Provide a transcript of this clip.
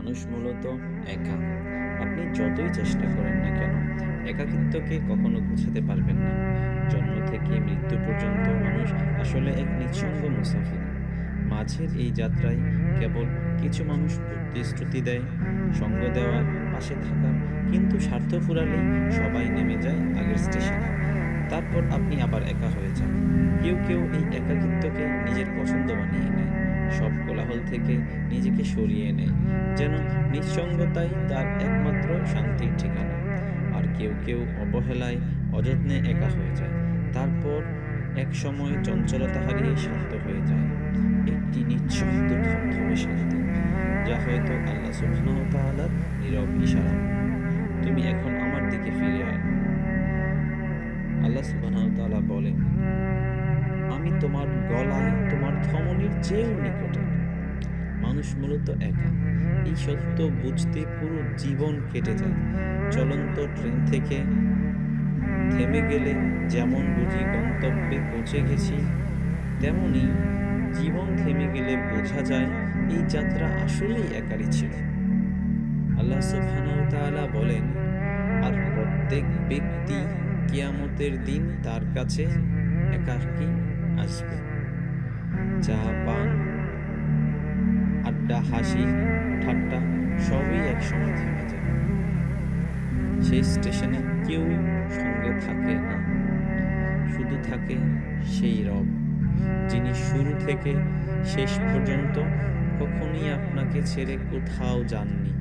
মানুষ মূলত একা। আপনি যতই চেষ্টা করেন না কেন, একাকিত্বকে কখনো ঘুচাতে পারবেন না। জন্ম থেকে মৃত্যু পর্যন্ত মানুষ আসলে এক নিঃসঙ্গ মুসাফির। মাঝের এই যাত্রায় কেবল কিছু মানুষ প্রতিশ্রুতি দেয়, সঙ্গ দেওয়ার, পাশে থাকার, কিন্তু স্বার্থ ফুরালেই সবাই নেমে যায় আগের স্টেশনে। তারপর আপনি আবার একা হয়ে যান। কেউ কেউ এই একাকিত্বকে নিজের পছন্দ বানিয়ে নেয়, সব কোলাহল থেকে নিজেকে সরিয়ে নেয়, যেন নিঃসঙ্গতাই তার একমাত্র শান্তির ঠিকানা। আর কেউ কেউ অবহেলায়, অযত্নে একা হয়ে যায়। তারপর এক সময় চঞ্চলতা হারিয়ে শান্ত হয়ে যায়, একটি নিঃশব্দ থমথমে শান্তি, যা হয়তো আল্লাহ সুবহানাহু ওয়া তাআলার নীরব ইশারা, তুমি এখন আমার দিকে ফিরে আয়। আল্লাহ সুবহানাহু ওয়া তাআলা বলেন, আমি তোমার গলায় তোমার ধমনীর চেয়েও নিকটে। মানুষ মূলত একা। এই সত্য বুঝতে পুরো জীবন কেটে যায়। চলন্ত ট্রেন থেকে থেমে গেলে যেমন বুঝি গন্তব্যে পৌঁছে গেছি, তেমনি জীবন থেমে গেলে বোঝা যায় এই যাত্রা আসলেই একারই ছিল। আল্লাহ সুবহানাহু ওয়া তাআলা বলেন, আর প্রত্যেক ব্যক্তি কিয়ামতের দিন তার কাছে একাকী আসবে। চা পান, আড্ডা, হাসি ঠাট্টা সবই একসময় থেমে যায়। সেই স্টেশনে কেউ সঙ্গে থাকে না, শুধু থাকে সেই রব, যিনি শুরু থেকে শেষ পর্যন্ত কখনোই আপনাকে ছেড়ে কোথাও যাননি।